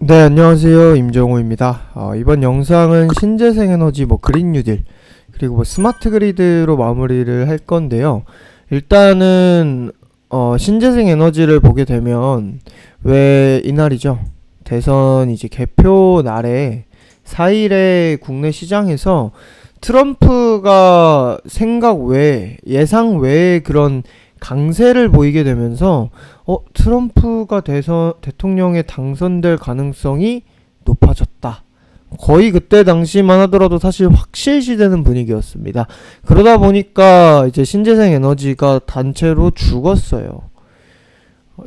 네, 안녕하세요. 임정호입니다. 이번 영상은 신재생 에너지, 그린 뉴딜, 그리고 스마트 그리드로 마무리를 할 건데요. 일단은, 신재생 에너지를 보게 되면, 왜 이날이죠? 대선 이제 개표 날에 4일에 국내 시장에서 트럼프가 생각 외, 예상 외의 그런 강세를 보이게 되면서 트럼프가 대통령에 당선될 가능성이 높아졌다. 거의 그때 당시만 하더라도 사실 확실시되는 분위기였습니다. 그러다 보니까 이제 신재생 에너지가 단체로 죽었어요.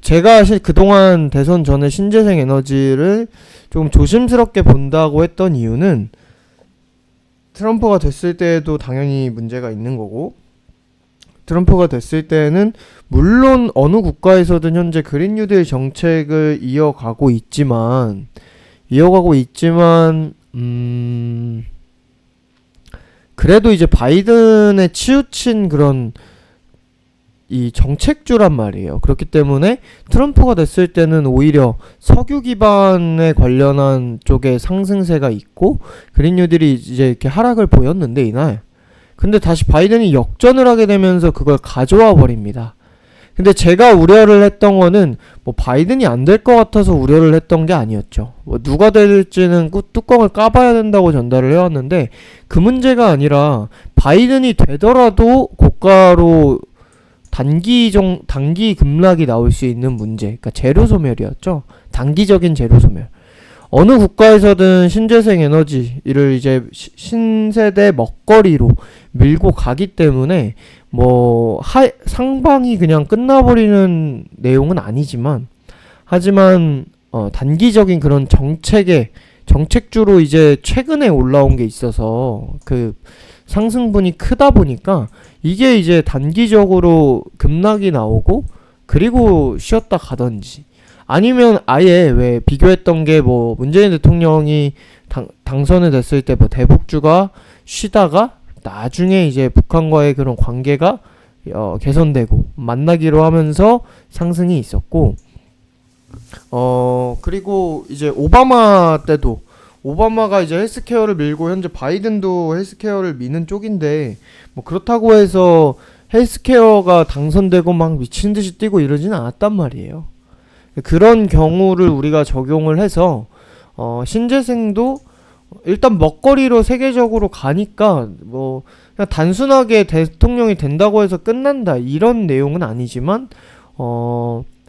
제가 그동안 대선 전에 신재생 에너지를 좀 조심스럽게 본다고 했던 이유는 트럼프가 됐을 때에도 당연히 문제가 있는 거고, 트럼프가 됐을 때는 물론 어느 국가에서든 현재 그린 뉴딜 정책을 이어가고 있지만 그래도 이제 바이든에 치우친 그런 이 정책주란 말이에요. 그렇기 때문에 트럼프가 됐을 때는 오히려 석유 기반에 관련한 쪽에 상승세가 있고 그린 뉴딜이 이제 이렇게 하락을 보였는데 이날, 근데 다시 바이든이 역전을 하게 되면서 그걸 가져와 버립니다. 근데 제가 우려를 했던 거는 바이든이 안 될 것 같아서 우려를 했던 게 아니었죠. 누가 될지는 뚜껑을 까봐야 된다고 전달을 해왔는데, 그 문제가 아니라 바이든이 되더라도 고가로 단기 급락이 나올 수 있는 문제, 그러니까 재료 소멸이었죠. 단기적인 재료 소멸. 어느 국가에서든 신재생 에너지를 이제 신세대 먹거리로 밀고 가기 때문에 상방이 그냥 끝나버리는 내용은 아니지만, 하지만 단기적인 그런 정책주로 이제 최근에 올라온 게 있어서 그 상승분이 크다 보니까 이게 이제 단기적으로 급락이 나오고 그리고 쉬었다 가던지, 아니면 아예 왜 비교했던 게 문재인 대통령이 당선이 됐을 때 대북주가 쉬다가 나중에 이제 북한과의 그런 관계가 개선되고 만나기로 하면서 상승이 있었고, 그리고 이제 오바마 때도 오바마가 이제 헬스케어를 밀고 현재 바이든도 헬스케어를 미는 쪽인데, 그렇다고 해서 헬스케어가 당선되고 막 미친듯이 뛰고 이러지는 않았단 말이에요. 그런 경우를 우리가 적용을 해서 신재생도 일단 먹거리로 세계적으로 가니까 그냥 단순하게 대통령이 된다고 해서 끝난다 이런 내용은 아니지만,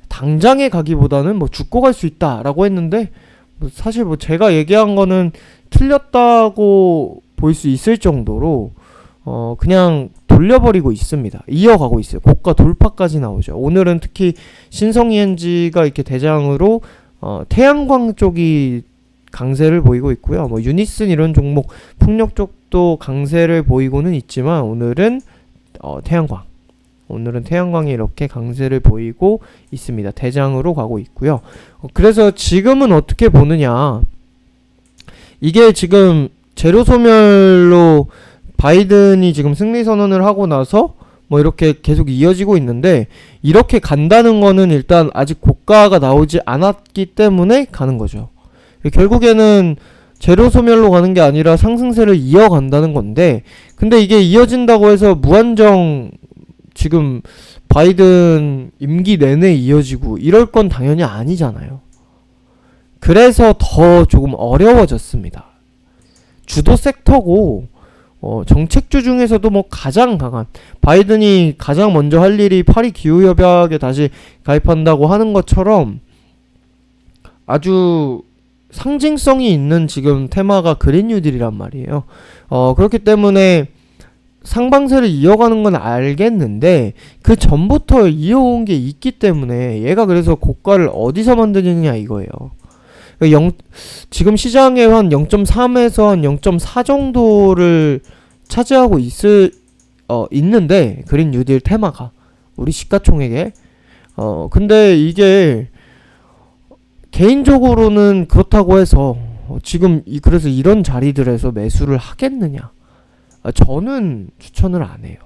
당장에 가기보다는 죽고 갈 수 있다라고 했는데, 사실 제가 얘기한 거는 틀렸다고 볼 수 있을 정도로 그냥 돌려버리고 있습니다. 이어가고 있어요. 고가 돌파까지 나오죠. 오늘은 특히 신성이엔지가 이렇게 대장으로 태양광 쪽이 강세를 보이고 있고요. 유니슨 이런 종목, 풍력 쪽도 강세를 보이고는 있지만 오늘은 태양광이 이렇게 강세를 보이고 있습니다. 대장으로 가고 있고요. 그래서 지금은 어떻게 보느냐, 이게 지금 재료 소멸로 바이든이 지금 승리 선언을 하고 나서 이렇게 계속 이어지고 있는데, 이렇게 간다는 거는 일단 아직 고가가 나오지 않았기 때문에 가는 거죠. 결국에는 재료 소멸로 가는 게 아니라 상승세를 이어간다는 건데, 근데 이게 이어진다고 해서 무한정 지금 바이든 임기 내내 이어지고 이럴 건 당연히 아니잖아요. 그래서 더 조금 어려워졌습니다. 주도 섹터고 정책주 중에서도 가장 강한, 바이든이 가장 먼저 할 일이 파리 기후협약에 다시 가입한다고 하는 것처럼 아주 상징성이 있는 지금 테마가 그린 뉴딜이란 말이에요. 그렇기 때문에 상방세를 이어가는 건 알겠는데, 그 전부터 이어온 게 있기 때문에 얘가 그래서 고가를 어디서 만드느냐 이거예요. 지금 시장에 한 0.3에서 한 0.4 정도를 차지하고 있는데 그린 뉴딜 테마가 우리 시가총액에 근데 이게 개인적으로는 그렇다고 해서 지금 그래서 이런 자리들에서 매수를 하겠느냐, 저는 추천을 안 해요.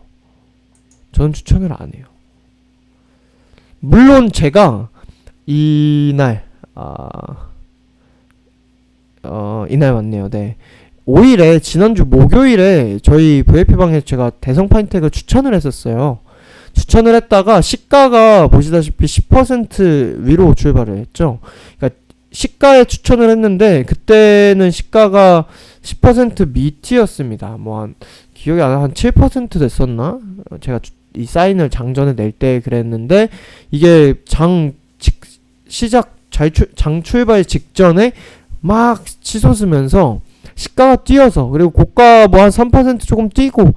물론 제가 이날 이날 맞네요. 네. 5일에 지난주 목요일에 저희 VIP방에서 제가 대성 파인텍을 추천을 했었어요. 추천을 했다가 시가가 보시다시피 10% 위로 출발을 했죠. 그러니까 시가에 추천을 했는데 그때는 시가가 10% 밑이었습니다. 뭐 한 기억이 안 나, 한 7% 됐었나? 제가 이 사인을 장전에 낼 때 그랬는데 이게 장 출발 직전에 막 치솟으면서 시가가 뛰어서, 그리고 고가 뭐 한 3% 조금 뛰고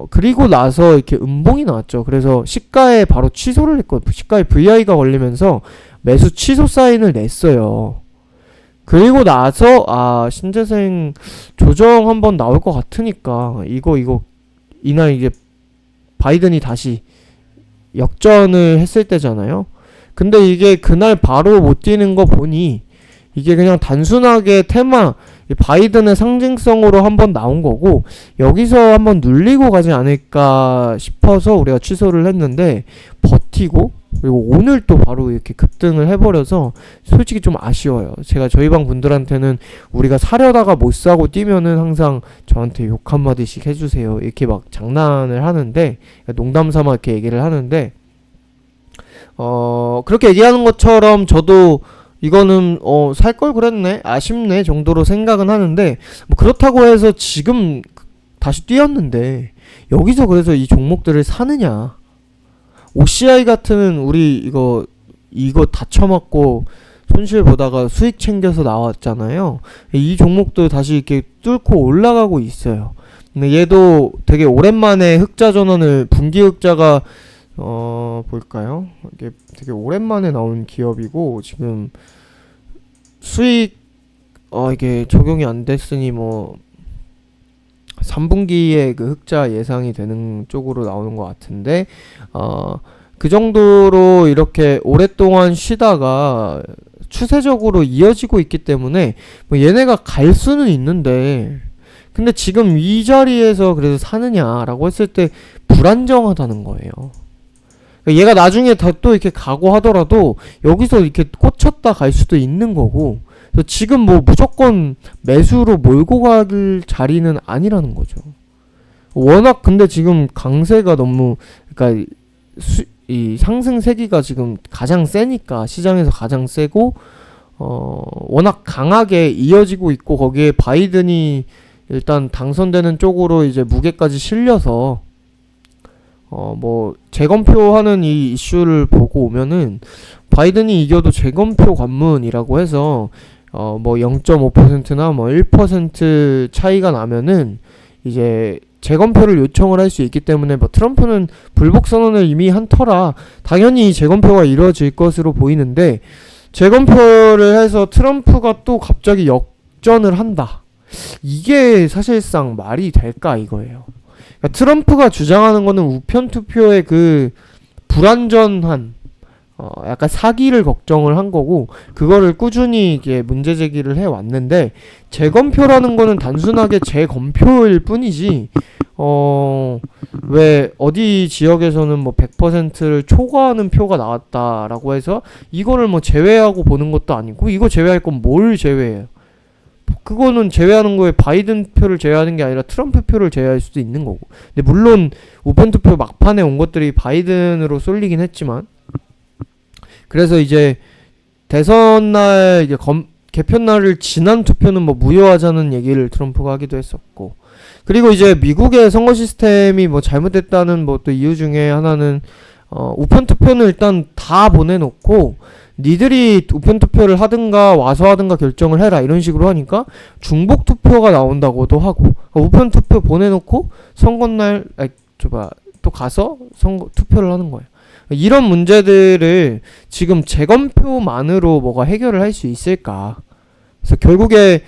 그리고 나서 이렇게 음봉이 나왔죠. 그래서 시가에 바로 취소를 했거든요. 시가에 VI가 걸리면서 매수 취소 사인을 냈어요. 그리고 나서 신재생 조정 한번 나올 것 같으니까 이거 이날 이제 바이든이 다시 역전을 했을 때잖아요. 근데 이게 그날 바로 못 뛰는 거 보니 이게 그냥 단순하게 테마 바이든의 상징성으로 한번 나온 거고 여기서 한번 눌리고 가지 않을까 싶어서 우리가 취소를 했는데 버티고, 그리고 오늘 또 바로 이렇게 급등을 해버려서 솔직히 좀 아쉬워요. 제가 저희 방 분들한테는 우리가 사려다가 못 사고 뛰면은 항상 저한테 욕 한마디씩 해주세요 이렇게 막 장난을 하는데, 농담 삼아 이렇게 얘기를 하는데 그렇게 얘기하는 것처럼 저도 이거는 살 걸 그랬네, 아쉽네 정도로 생각은 하는데, 뭐 그렇다고 해서 지금 다시 뛰었는데 여기서 그래서 이 종목들을 사느냐. OCI 같은 우리 이거 다 쳐맞고 손실 보다가 수익 챙겨서 나왔잖아요. 이 종목도 다시 이렇게 뚫고 올라가고 있어요. 근데 얘도 되게 오랜만에 흑자 전환을, 분기 흑자가 볼까요? 이게 되게 오랜만에 나온 기업이고 지금 수익 이게 적용이 안 됐으니 뭐 3분기에 그 흑자 예상이 되는 쪽으로 나오는 것 같은데 그 정도로 이렇게 오랫동안 쉬다가 추세적으로 이어지고 있기 때문에 뭐 얘네가 갈 수는 있는데, 근데 지금 이 자리에서 그래서 사느냐라고 했을 때 불안정하다는 거예요. 얘가 나중에 다 또 이렇게 가고 하더라도 여기서 이렇게 꽂혔다 갈 수도 있는 거고, 그래서 지금 뭐 무조건 매수로 몰고 갈 자리는 아니라는 거죠. 워낙 근데 지금 강세가 너무, 그러니까 이 상승 세기가 지금 가장 세니까, 시장에서 가장 세고 워낙 강하게 이어지고 있고, 거기에 바이든이 일단 당선되는 쪽으로 이제 무게까지 실려서 뭐 재검표하는 이 이슈를 보고 오면은 바이든이 이겨도 재검표 관문이라고 해서 뭐 0.5%나 뭐 1% 차이가 나면은 이제 재검표를 요청을 할 수 있기 때문에, 뭐 트럼프는 불복 선언을 이미 한 터라 당연히 재검표가 이루어질 것으로 보이는데, 재검표를 해서 트럼프가 또 갑자기 역전을 한다, 이게 사실상 말이 될까 이거예요. 그러니까 트럼프가 주장하는 거는 우편 투표의 그 불완전한 약간 사기를 걱정을 한 거고, 그거를 꾸준히 이게 문제 제기를 해 왔는데, 재검표라는 거는 단순하게 재검표일 뿐이지 왜 어디 지역에서는 뭐 100%를 초과하는 표가 나왔다라고 해서 이거를 뭐 제외하고 보는 것도 아니고, 이거 제외할 건 뭘 제외해요? 그거는 제외하는 거에 바이든 표를 제외하는 게 아니라 트럼프 표를 제외할 수도 있는 거고. 근데 물론 우편 투표 막판에 온 것들이 바이든으로 쏠리긴 했지만, 그래서 이제 대선 날 이제 개편 날을 지난 투표는 뭐 무효하자는 얘기를 트럼프가 하기도 했었고, 그리고 이제 미국의 선거 시스템이 뭐 잘못됐다는 뭐 또 이유 중에 하나는 우편 투표는 일단 다 보내놓고 니들이 우편 투표를 하든가 와서 하든가 결정을 해라 이런 식으로 하니까 중복 투표가 나온다고도 하고, 우편 투표 보내놓고 선거날 또 가서 선거 투표를 하는 거예요. 이런 문제들을 지금 재검표만으로 뭐가 해결을 할 수 있을까? 그래서 결국에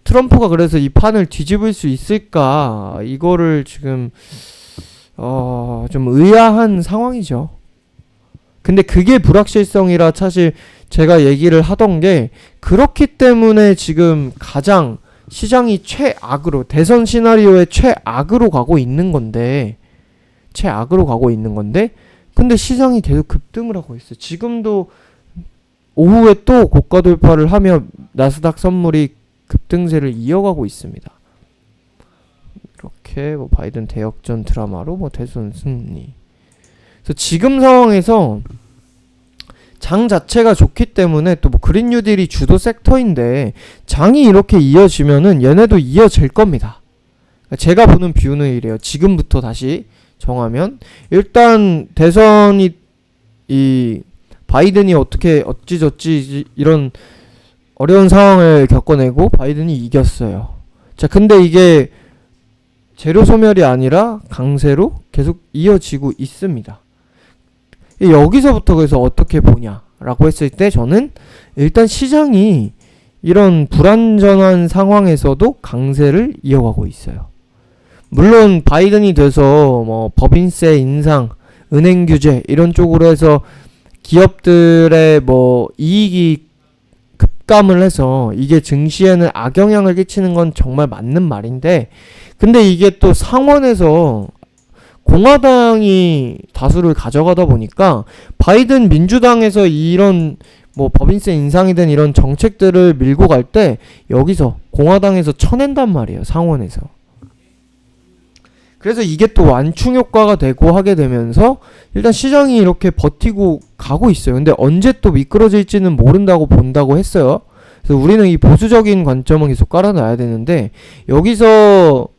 트럼프가 그래서 이 판을 뒤집을 수 있을까? 이거를 지금 좀 의아한 상황이죠. 근데 그게 불확실성이라 사실 제가 얘기를 하던 게, 그렇기 때문에 지금 가장 시장이 최악으로, 대선 시나리오의 최악으로 가고 있는 건데, 근데 시장이 계속 급등을 하고 있어요. 지금도 오후에 또 고가 돌파를 하며 나스닥 선물이 급등세를 이어가고 있습니다. 이렇게 뭐 바이든 대역전 드라마로 뭐 대선 승리. 그래서 지금 상황에서 장 자체가 좋기 때문에 또 뭐 그린 뉴딜이 주도 섹터인데 장이 이렇게 이어지면은 얘네도 이어질 겁니다. 제가 보는 뷰는 이래요. 지금부터 다시 정하면 일단 대선이 이 바이든이 어떻게 어찌저찌 이런 어려운 상황을 겪어내고 바이든이 이겼어요. 자, 근데 이게 재료 소멸이 아니라 강세로 계속 이어지고 있습니다. 여기서부터 그래서 어떻게 보냐라고 했을 때 저는 일단 시장이 이런 불안전한 상황에서도 강세를 이어가고 있어요. 물론 바이든이 돼서 뭐 법인세 인상, 은행 규제 이런 쪽으로 해서 기업들의 뭐 이익이 급감을 해서 이게 증시에는 악영향을 끼치는 건 정말 맞는 말인데, 근데 이게 또 상원에서 공화당이 다수를 가져가다 보니까 바이든 민주당에서 이런 뭐 법인세 인상이든 이런 정책들을 밀고 갈 때 여기서 공화당에서 쳐낸단 말이에요, 상원에서. 그래서 이게 또 완충 효과가 되고 하게 되면서 일단 시장이 이렇게 버티고 가고 있어요. 근데 언제 또 미끄러질지는 모른다고 본다고 했어요. 그래서 우리는 이 보수적인 관점은 계속 깔아놔야 되는데, 여기서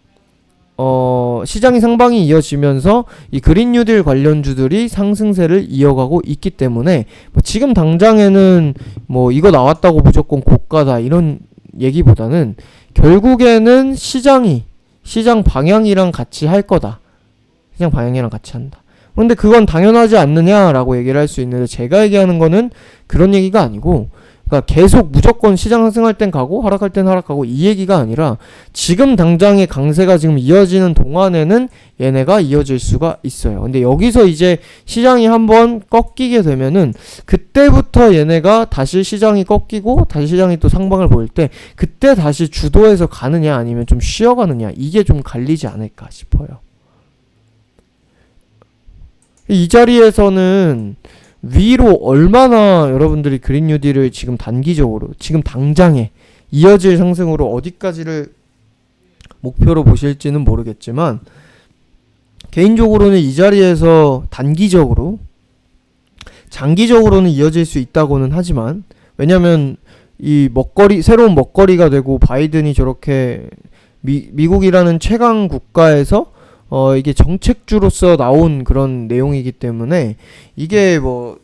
시장이 상방이 이어지면서 이 그린 뉴딜 관련주들이 상승세를 이어가고 있기 때문에 뭐 지금 당장에는 뭐 이거 나왔다고 무조건 고가다 이런 얘기보다는 결국에는 시장 방향이랑 같이 할 거다. 시장 방향이랑 같이 한다. 근데 그건 당연하지 않느냐라고 얘기를 할 수 있는데, 제가 얘기하는 거는 그런 얘기가 아니고, 그러니까 계속 무조건 시장 상승할 땐 가고 하락할 땐 하락하고 이 얘기가 아니라 지금 당장의 강세가 지금 이어지는 동안에는 얘네가 이어질 수가 있어요. 근데 여기서 이제 시장이 한번 꺾이게 되면은 그때부터 얘네가 다시 시장이 꺾이고 다시 시장이 또 상방을 보일 때 그때 다시 주도해서 가느냐 아니면 좀 쉬어가느냐, 이게 좀 갈리지 않을까 싶어요. 이 자리에서는 위로 얼마나 여러분들이 그린 뉴딜을 지금 단기적으로 지금 당장에 이어질 상승으로 어디까지를 목표로 보실지는 모르겠지만, 개인적으로는 이 자리에서 단기적으로 장기적으로는 이어질 수 있다고는 하지만, 왜냐면 이 새로운 먹거리가 되고 바이든이 저렇게 미국이라는 최강 국가에서 이게 정책주로서 나온 그런 내용이기 때문에 이게 뭐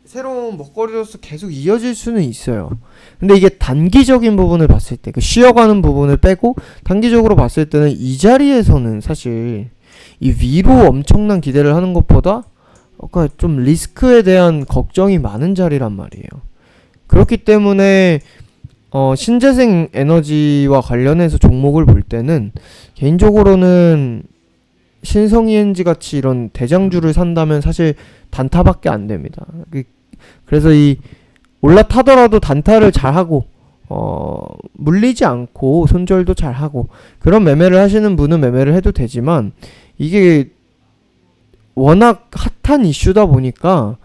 새로운 먹거리로서 계속 이어질 수는 있어요. 근데 이게 단기적인 부분을 봤을 때, 그 쉬어가는 부분을 빼고 단기적으로 봤을 때는 이 자리에서는 사실 이 위로 엄청난 기대를 하는 것보다 그러니까 좀 리스크에 대한 걱정이 많은 자리란 말이에요. 그렇기 때문에 신재생 에너지와 관련해서 종목을 볼 때는 개인적으로는 신성 ENG 같이 이런 대장주를 산다면 사실 단타밖에 안 됩니다. 그래서 이 올라타더라도 단타를 잘하고 물리지 않고 손절도 잘하고 그런 매매를 하시는 분은 매매를 해도 되지만, 이게 워낙 핫한 이슈다 보니까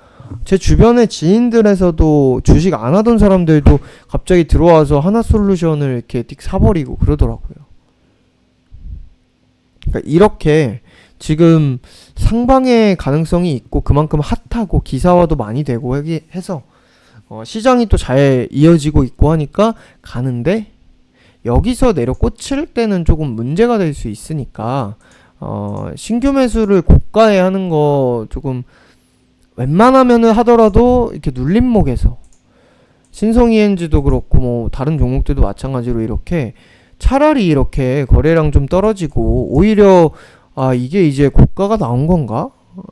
제 주변의 지인들에서도 주식 안 하던 사람들도 갑자기 들어와서 하나솔루션을 이렇게 띡 사버리고 그러더라고요. 그러니까 이렇게 지금 상방의 가능성이 있고 그만큼 핫하고 기사화도 많이 되고 해서 시장이 또 잘 이어지고 있고 하니까 가는데, 여기서 내려 꽂힐 때는 조금 문제가 될 수 있으니까 신규 매수를 고가에 하는 거 조금 웬만하면은 하더라도 이렇게 눌림목에서, 신성 ENG도 그렇고 뭐 다른 종목들도 마찬가지로 이렇게 차라리 이렇게 거래량 좀 떨어지고 오히려 이게 이제 고가가 나온 건가?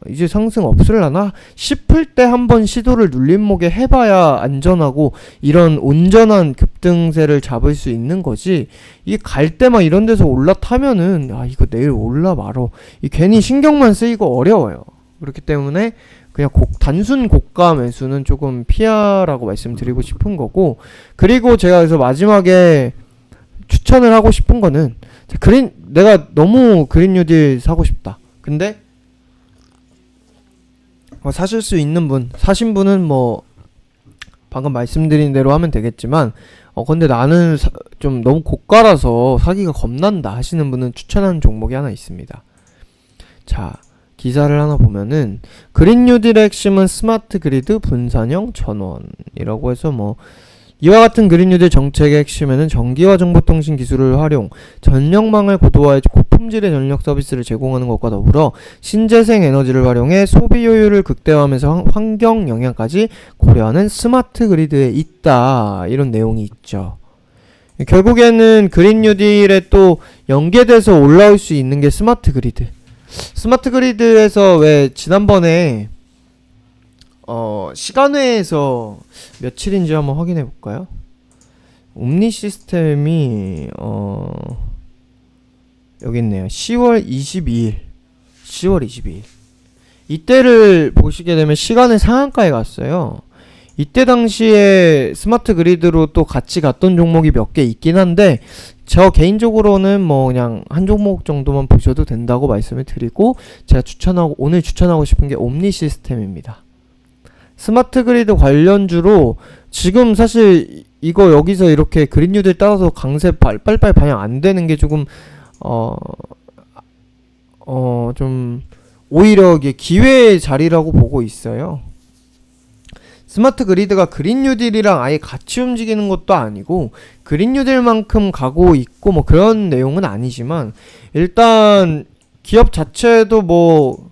이제 상승 없을라나? 싶을 때 한번 시도를 눌림목에 해봐야 안전하고 이런 온전한 급등세를 잡을 수 있는 거지, 이게 갈 때만 이런 데서 올라타면은 이거 내일 올라 말어, 괜히 신경만 쓰이고 어려워요. 그렇기 때문에 그냥 단순 고가 매수는 조금 피하라고 말씀드리고 싶은 거고, 그리고 제가 그래서 마지막에 추천을 하고 싶은 거는, 내가 너무 그린 뉴딜 사고 싶다. 근데 사실 수 있는 분, 사신 분은 뭐 방금 말씀드린 대로 하면 되겠지만 근데 나는 좀 너무 고가라서 사기가 겁난다 하시는 분은 추천하는 종목이 하나 있습니다. 자, 기사를 하나 보면은 그린 뉴딜의 핵심은 스마트 그리드 분산형 전원이라고 해서 뭐 이와 같은 그린 뉴딜 정책의 핵심에는 전기와 정보통신 기술을 활용, 전력망을 고도화해 고품질의 전력 서비스를 제공하는 것과 더불어 신재생 에너지를 활용해 소비 효율을 극대화하면서 환경 영향까지 고려하는 스마트 그리드에 있다. 이런 내용이 있죠. 결국에는 그린 뉴딜에 또 연계돼서 올라올 수 있는 게 스마트 그리드. 스마트 그리드에서 왜 지난번에 시간회에서 며칠인지 한번 확인해 볼까요? 옴니 시스템이 여기 있네요. 10월 22일 이때를 보시게 되면 시간의 상한가에 갔어요. 이때 당시에 스마트 그리드로 또 같이 갔던 종목이 몇 개 있긴 한데 저 개인적으로는 뭐 그냥 한 종목 정도만 보셔도 된다고 말씀을 드리고, 제가 오늘 추천하고 싶은 게 옴니 시스템입니다. 스마트 그리드 관련주로 지금 사실 이거 여기서 이렇게 그린 뉴딜 따라서 강세 빨빨 반영 안 되는 게 조금 좀 오히려 이게 기회의 자리라고 보고 있어요. 스마트 그리드가 그린 뉴딜이랑 아예 같이 움직이는 것도 아니고 그린 뉴딜만큼 가고 있고 뭐 그런 내용은 아니지만, 일단 기업 자체도 뭐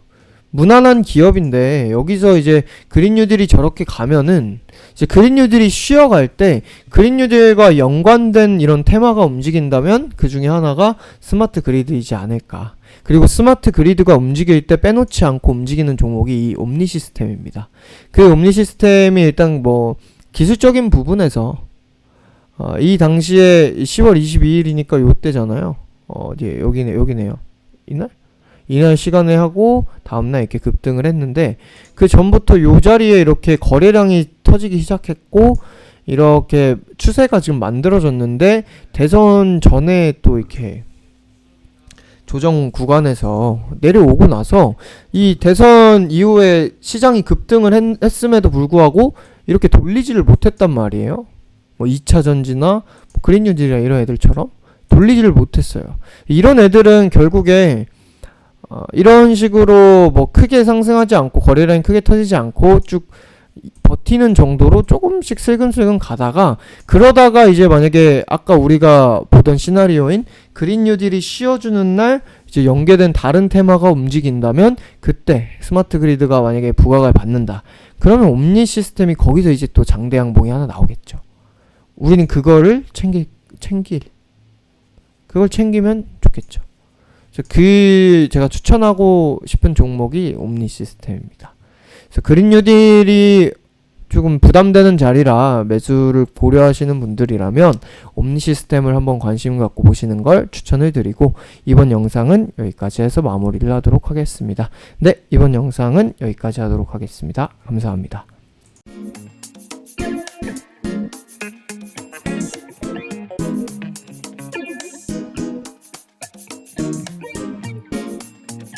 무난한 기업인데 여기서 이제 그린 뉴딜이 저렇게 가면은 이제 그린 뉴딜이 쉬어갈 때 그린 뉴딜과 연관된 이런 테마가 움직인다면 그 중에 하나가 스마트 그리드이지 않을까. 그리고 스마트 그리드가 움직일 때 빼놓지 않고 움직이는 종목이 이 옴니 시스템입니다. 그 옴니 시스템이 일단 뭐 기술적인 부분에서 이 당시에 10월 22일이니까 요때잖아요. 여기네요. 이날 시간에 하고 다음날 이렇게 급등을 했는데, 그 전부터 요 자리에 이렇게 거래량이 터지기 시작했고 이렇게 추세가 지금 만들어졌는데, 대선 전에 또 이렇게 조정 구간에서 내려오고 나서 이 대선 이후에 시장이 급등을 했음에도 불구하고 이렇게 돌리지를 못했단 말이에요. 뭐 2차 전지나 뭐 그린 뉴딜이나 이런 애들처럼 돌리지를 못했어요. 이런 애들은 결국에 이런 식으로 뭐 크게 상승하지 않고 거래량이 크게 터지지 않고 쭉 버티는 정도로 조금씩 슬금슬금 가다가, 그러다가 이제 만약에 아까 우리가 보던 시나리오인 그린 뉴딜이 쉬어주는 날 이제 연계된 다른 테마가 움직인다면 그때 스마트 그리드가 만약에 부각을 받는다. 그러면 옴니 시스템이 거기서 이제 또 장대 양봉이 하나 나오겠죠. 우리는 그거를 그걸 챙기면 좋겠죠. 제가 추천하고 싶은 종목이 옴니 시스템입니다. 그래서 그린 뉴딜이 조금 부담되는 자리라 매수를 고려하시는 분들이라면 옴니 시스템을 한번 관심 갖고 보시는 걸 추천을 드리고, 이번 영상은 여기까지 해서 마무리를 하도록 하겠습니다. 네, 이번 영상은 여기까지 하도록 하겠습니다. 감사합니다.